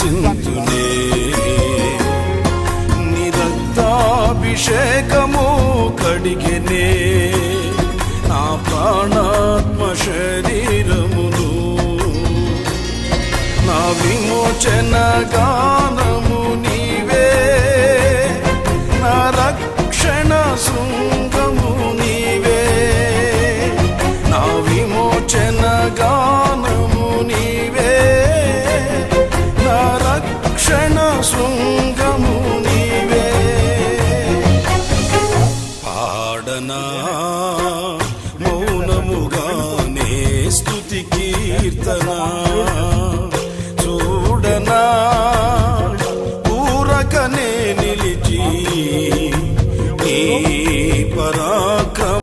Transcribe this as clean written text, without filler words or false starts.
ఉల్లసింతునే. నీ రక్తాభిషేకము కడిగెనే నా ప్రాణాత్మ శరీరమును. నా విమోచన గానము నీవే, నా రక్షణ శృంగము నీవే. నా విమోచన గానము నీవే, నా రక్షణ శృంగము నీవే. పాడనా మౌనముగానే స్తుతి కీర్తన, చూడనా ఊరకనే నిలిచి నీ పరాక్రమ